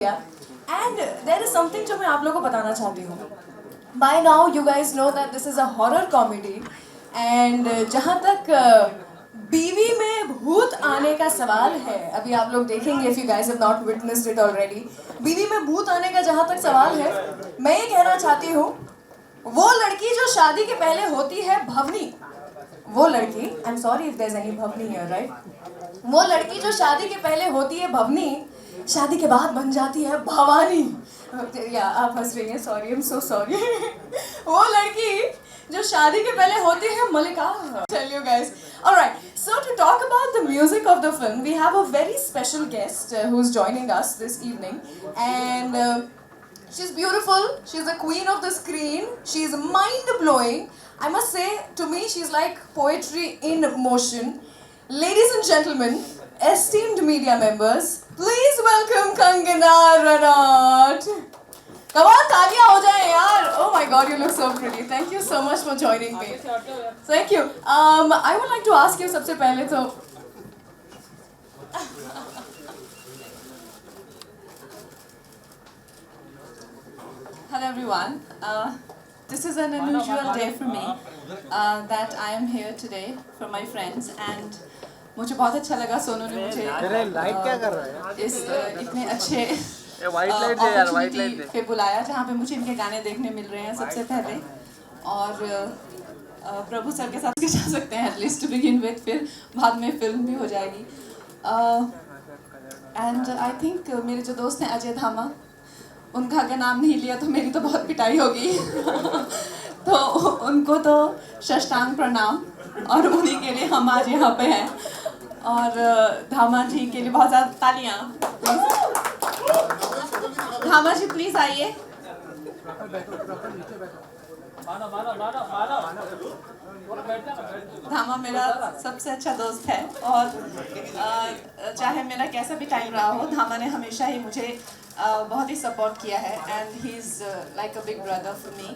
And there is something जो मैं आप लोगों को बताना चाहती हूँ. By now you guys know that this is a horror comedy and जहाँ तक बीवी में भूत आने का सवाल है, अभी आप लोग देखेंगे if you guys have not witnessed it already, बीवी में भूत आने का जहाँ तक सवाल है, मैं ये कहना चाहती हूँ, वो लड़की जो शादी के पहले होती है भवनी, वो लड़की, I'm sorry if there's any Bhavni here, right? वो लड़की जो शादी के पहले होती है भवनी, शादी के बाद बन जाती है भवानी. या आप हंस रही हैं, sorry, I am so sorry. वो लड़की जो शादी के पहले होती है मलिका. Tell you guys. Alright, so to talk about the music of the film, we have a very special guest who's joining us this evening, and she's beautiful. She's the queen of the screen. She's mind-blowing. I must say, to me, she's like poetry in motion. Ladies and gentlemen, esteemed media members, please welcome Kangana Ranaut. Come on, तालियां हो जाए यार. Oh my God, you look so pretty. Thank you so much for joining me. Thank you. I would like to ask you सबसे पहले तो hello everyone. This is an unusual day for me that I am here today for my friends and मुझे बहुत अच्छा लगा सोनू ने मुझे इस इतने अच्छे अपॉर्चुनिटी पे बुलाया जहाँ पे मुझे इनके गाने देखने मिल रहे हैं सबसे पहले और प्रभु सर के साथ जा सकते हैं एटलीस्ट टू बिगिन विद, फिर बाद में फिल्म भी हो जाएगी. एंड आई थिंक मेरे जो दोस्त हैं अजय धामा, उनका अगर नाम नहीं लिया तो मेरी तो बहुत पिटाई होगी. तो उनको तो साष्टांग प्रणाम और उन्हीं के लिए हम आज यहाँ पे हैं. और धामा जी के लिए बहुत ज़्यादा तालियाँ. धामा जी प्लीज़ आइए. धामा मेरा सबसे अच्छा दोस्त है और चाहे मेरा कैसा भी टाइम रहा हो, धामा ने हमेशा ही मुझे बहुत ही सपोर्ट किया है and he is like a big brother for me.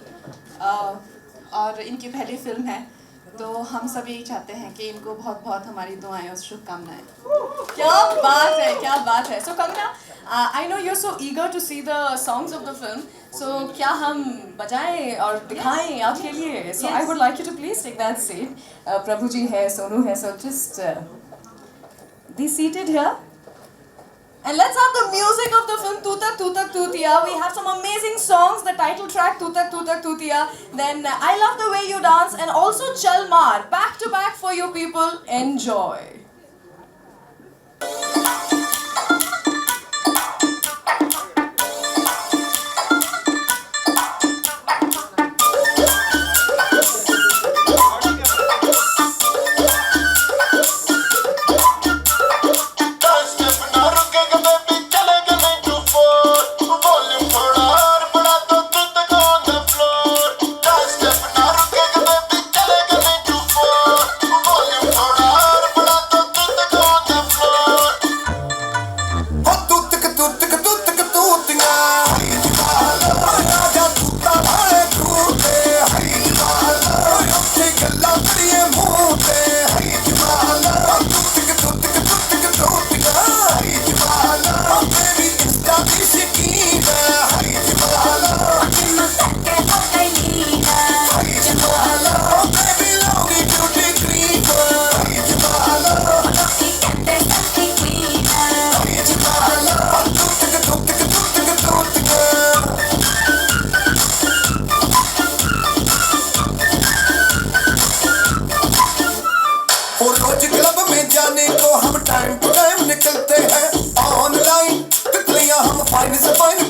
और इनकी पहली फिल्म है तो हम सब यही चाहते हैं कि इनको बहुत बहुत हमारी दुआएं और शुभकामनाएं. क्या बात है, क्या बात है. So Kangana, I know you are so eager to see the songs of the film, so क्या हम बजाएं और दिखाएं आपके लिए? So I would like you to please take that seat. Prabhu ji है, सोनू है, so just be seated here. And let's have the music of the film Tutak Tutak Tutiya. We have some amazing songs, the title track Tutak Tutak Tutiya. Then I Love the Way You Dance and also Chalmar. Back to back for you people. Enjoy.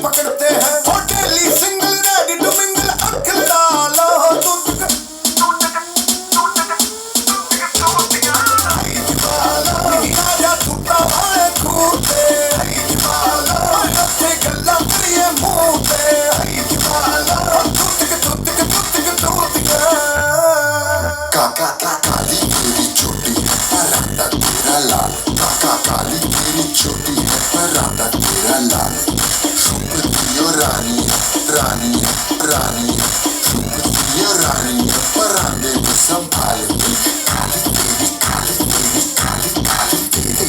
पकड़ते हैं होटली single ready to mingle अखिल डालो राजा टूटा वाले खूते गल्ला करिए मुंह पे काका काली तेरी छोटी है राधा तेरा लाल. काका काली तेरी छोटी है राधा तेरा लाल. रानी रानी रानी रानी परांदे को संभाल काली तेरी काली तेरी काली काली तेरी.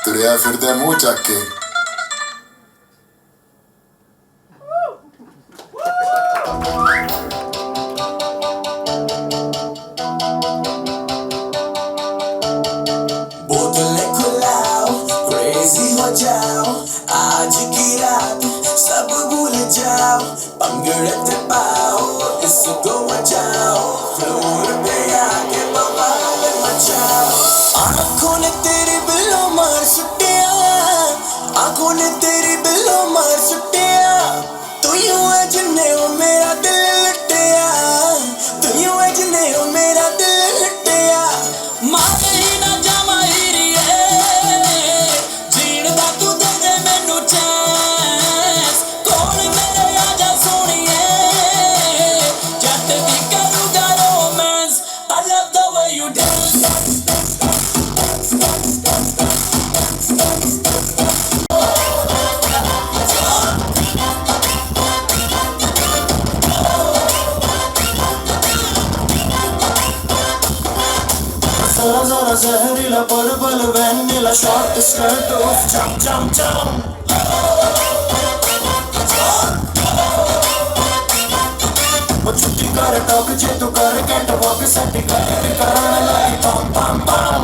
तुरिया फिरदे मुंह चक के बोतलें खुलाओ, crazy हो जाओ, आज की रात सब भूल जाओ, पंगड़े पाओ, इसको मचाओ, फ्लोर पे आके बवाल मचाओ। आँखों ने तेरी बिल्लो मार सुटिया, आँखों ने तेरी बिल्लो मार सुटिया, तू यूं है जिन्ने ओ मेरा दिल लुटिया, तू यूं है जिन्ने ओ मेरा दिल लुटिया। मारे ही ना जामा हीरिए, जीण दा तू दे दे मैनू चांस, कोल मेरे आजा सोनिए, जट दी करूंगा romance. I love the way you dance. Zara zara zehriyle purple vanilla short skirt of jump jump jump. वो छुट्टी कर टॉक जे तू कर कैट वॉक सेट कर कराने लगी पम पम पम।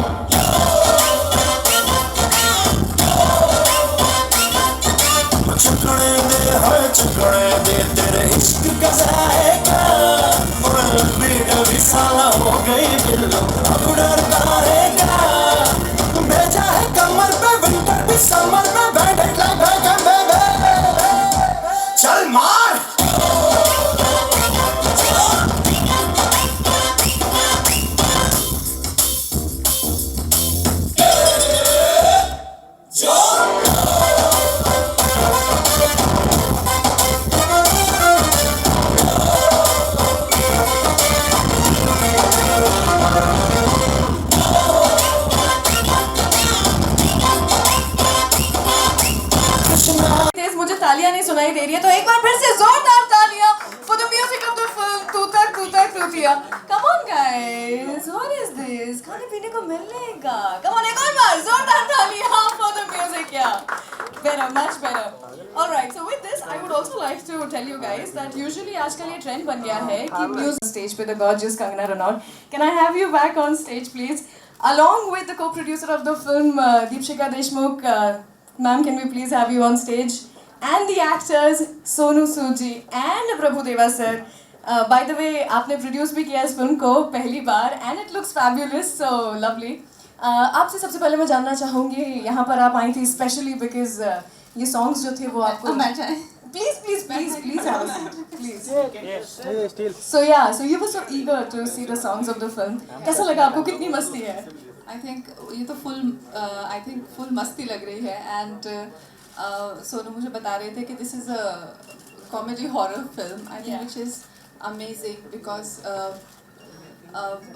चुकने दे हाय चुकने दे तेरे इश्क का जाएगा, और भीड़ भी साला हो गई बिल्लो अब डरता रहेगा। भेजा है कमर पे विंटर भी समर में बैठे लगा बेबे, चल मार। तेज मुझे तालियां नहीं सुनाई दे रही है, तो एक बार फिर से जोरदार तालियां for the music of the film तू तक टूटिया। Come on guys, what is this? खाने पीने को मिलेगा। Come on एक और बार जोरदार तालियां for the music, yeah. Better, much better. Alright, so with this I would also like to tell you guys that usually आजकल ये trend बन गया है कि music stage पे the gorgeous Kangana Ranaut. Can I have you back on stage please? Along with the co-producer of the film Deepshika Deshmukh. Ma'am, can we please have you on stage? And the actors Sonu Sood ji and Prabhu Deva sir. By the way, आपने produce भी किया इस film को पहली बार and it looks fabulous, so lovely. आपसे सबसे पहले मैं जानना चाहूँगी, यहाँ पर आप आई थी specially because ये songs जो थे वो आपको please have a seat, please. Yes. So yeah, so you were so eager to see the songs of the film. कैसा लगा आपको, कितनी मस्ती है? आई थिंक ये तो फुल मस्ती लग रही है। एंड सोनू मुझे बता रहे थे कि this is a comedy horror film, I think which is amazing because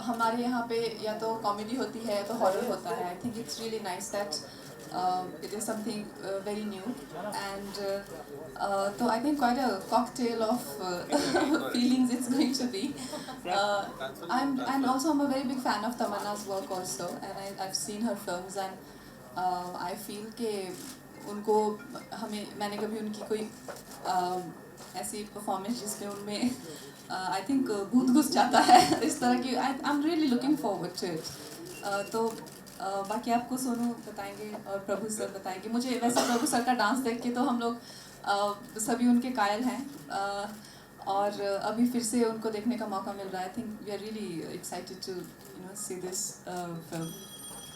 हमारे यहाँ पे या तो कॉमेडी होती है या तो हॉरर होता है। I think it's really nice that it is something very new, and so I think quite a cocktail of feelings it's going to be. I'm also a very big fan of Tamanna's work also, and I've seen her films, and I feel कि उनको मैंने कभी उनकी कोई ऐसी performance जिसमें उनमें I think भूत घुस जाता है इस तरह की। I'm really looking forward to it. तो बाकी आपको सोनू बताएंगे और प्रभु सर बताएंगे। मुझे वैसे प्रभु सर का डांस देख के तो हम लोग सभी उनके कायल हैं, और अभी फिर से उनको देखने का मौका मिल रहा है। I think we are really excited to see this film.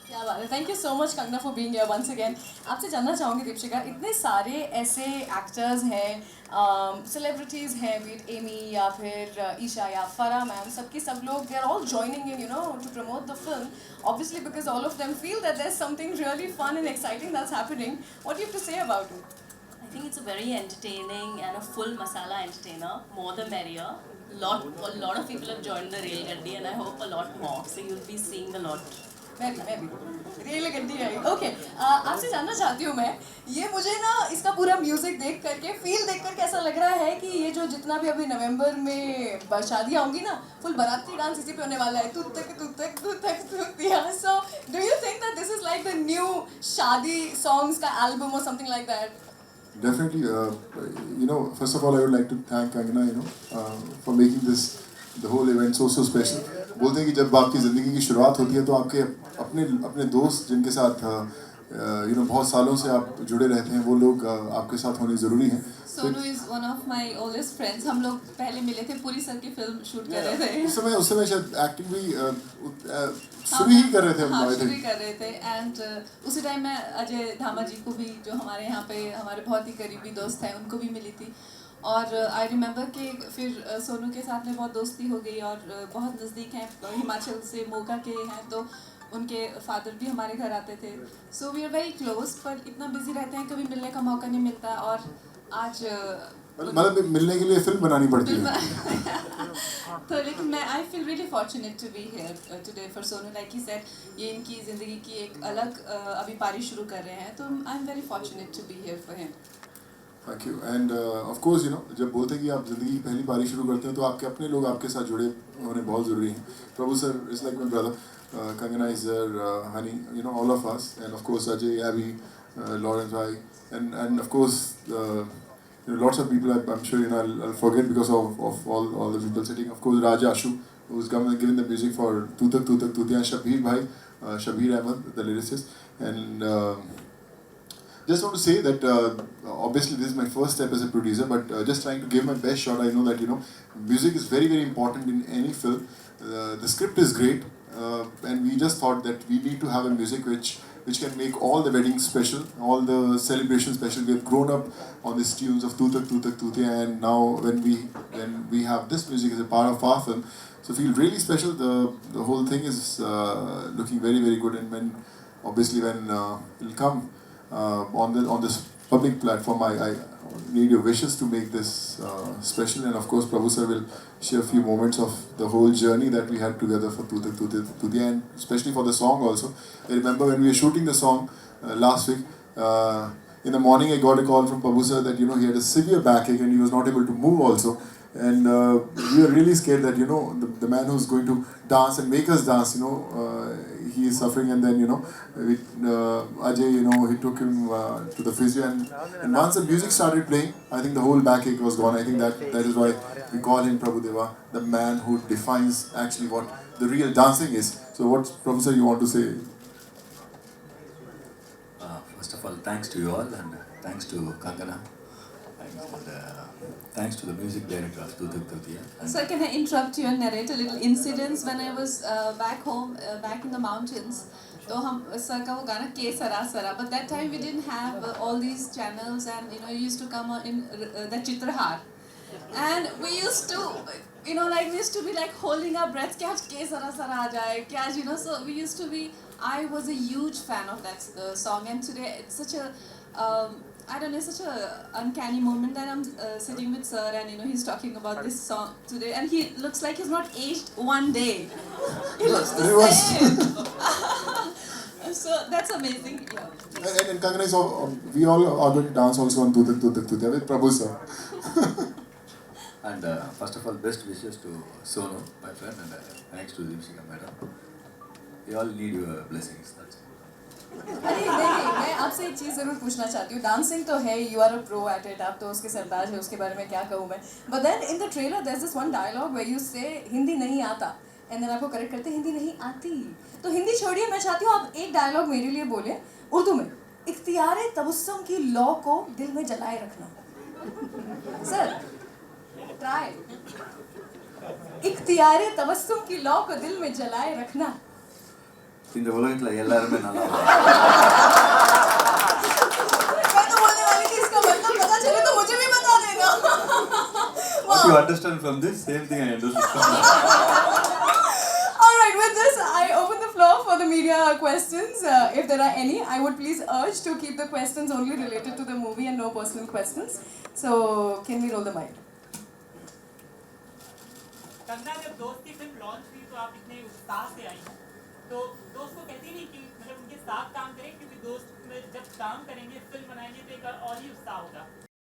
क्या बात है, thank you so much Kangana for being here once again. आपसे जानना चाहूँगी दीपशिका, इतने सारे ऐसे एक्टर्स हैं, सेलिब्रिटीज़ हैं, बीट एमी या फिर ईशा या फरा मैम, सबकी सब लोग they are all joining in to promote the film, obviously because all of them feel that there is something really fun and exciting that's happening. What do you have to say about it? I think it's a very entertaining and a full masala entertainer. More the merrier. A lot of people have joined the Rail Gaddi, and I hope a lot more. So you'll be seeing a lot. मैं भी rail गड्डी आई। Okay, आपसे जानना चाहती हूँ मैं, ये मुझे ना इसका पूरा म्यूजिक देख करके, फील देख करके ऐसा लग रहा है कि ये जो जितना भी अभी नवंबर में शादियाँ होंगी ना, फुल बाराती डांस इसी पे होने वाला है, तू तक तू तक तू तक तू दिया। So do you think that this is like the new शादी सॉन्ग्स का एल्बम और something like that? Definitely, first of all, I would like to thank Kangana, for making this the whole event so special. बोलते हैं कि जब आपकी ज़िंदगी की शुरुआत होती है तो आपके अपने दोस्त जिनके साथ बहुत सालों से आप जुड़े रहते हैं वो लोग आपके साथ होने ज़रूरी हैं. Sonu is one of my oldest friends. हम लोग पहले मिले थे, पूरी सर की फिल्म शूट कर रहे थे. उस समय शायद एक्टिंग भी शुरू ही कर रहे थे हम. हाँ, शुरू ही कर रहे थे. एंड उसी टाइम मैं अजय धामा जी को भी, जो हमारे यहाँ पे हमारे बहुत ही करीबी दोस्त हैं, उनको भी मिली थी. और आई रिमेंबर कि फिर सोनू के साथ में बहुत दोस्ती हो गई और बहुत नज़दीक हैं, हिमाचल से मोगा के हैं, तो उनके फादर भी हमारे घर आते थे. So we are very close, पर इतना बिजी रहते हैं, कभी मिलने का मौका नहीं मिलता. और आज मतलब मिलने के लिए फिल्म बनानी पड़ती है. तो लेकिन मैं I feel really fortunate to be here today for Sonu. Like he said, ये इनकी ज़िंदगी की एक अलग अभी पारी शुरू कर रहे हैं, तो I am very fortunate to be here for him. Thank you. And of course जब बोलते हैं कि आप ज़िंदगी की पहली पारी शुरू करते हैं तो आपके अपने लोग आपके साथ जुड़े होने बहुत ज़रूरी हैं. Prabhu sir is like my brother, Kangana is there, Honey, all of us, and of course Ajay, Abby, Lawrence, I, and of course lots of people I'm sure I'll forget because of all the people sitting. Of course Raja Ashu, who's given the music for Tutak Tutiya, Shabir Bhai, Shabir Ahmed, the lyricist. And just want to say that obviously this is my first step as a producer, but just trying to give my best shot. I know that music is very important in any film. The script is great, and we just thought that we need to have a music which can make all the weddings special, all the celebrations special. We have grown up on these tunes of Tutak Tutiya, and now when we have this music as a part of our film, so feel really special. The whole thing is looking very, very good, and when it'll come on this public platform, I need your wishes to make this special. And of course Prabhu sir will share a few moments of the whole journey that we had together for Tutak Tutiya, and especially for the song also. I remember when we were shooting the song last week, in the morning I got a call from Prabhu sir that he had a severe backache and he was not able to move also. And we were really scared that the man who's going to dance and make us dance, he is suffering. And then Ajay, he took him to the physio, and once the music started playing, I think the whole backache was gone. I think that is why we call him Prabhu Deva, the man who defines actually what the real dancing is. So what, Professor, you want to say? First of all, thanks to you all, and thanks to Kangana, and thanks to the music director of Tutak Tutiya. Sir, can I interrupt you and narrate a little incidents? When I was back home, back in the mountains, तो हम sir का वो गाना के सरा सरा, but that time we didn't have all these channels, and you used to come in the Chitrahar, and we used to we used to be like holding our breath कि आज के सरा सरा आ जाए, कि आज so we used to be. I was a huge fan of that song, and today it's such a I don't know, such a uncanny moment that I'm sitting with sir, and he's talking about this song today, and he looks like he's not aged one day. He looks the same. So that's amazing. Yeah. And Kangana is we all are going to dance also on Tutak Tutiya with Prabhu sir. And first of all, best wishes to Sonu, my friend, and thanks to Deepshika madam. We all need your blessings. That's it. अरे नहीं, मैं आपसे एक चीज़ ज़रूर पूछना चाहती हूँ. Dancing तो है, you are a pro at it, आप तो उसके सरताज है, उसके बारे में क्या कहूँ मैं. But then in the trailer there is this one dialogue where you say Hindi नहीं आता, एंड देन आपको करेक्ट करते हिंदी नहीं आती. तो हिंदी छोड़िए, मैं चाहती हूँ आप एक डायलॉग मेरे लिए बोले उर्दू में. इख्तियार तबस्सुम की लौ को दिल में जलाए रखना. Sir try. इख्तियार तबस्सुम की लौ को दिल में जलाए रखना. இந்த உலகத்துல எல்லாருமே நல்லா मैं तो बोलने वाली थी इसका मतलब पता चले तो मुझे भी बता देना. What you understand from this, same thing I understand. Alright, with this, I open the floor for the media questions. If there are any, I would please urge to keep the questions only related to the movie and no personal questions. So, can we roll the mic? Kangana, जब दोस्त की film launch हुई तो आप इतने उत्साह से आई, तो दोस्त को कहती नहीं कि मतलब उनके साथ काम करें, क्योंकि दोस्त में जब काम करेंगे, फिल्म बनाएंगे तो एक और ही उत्साह होगा।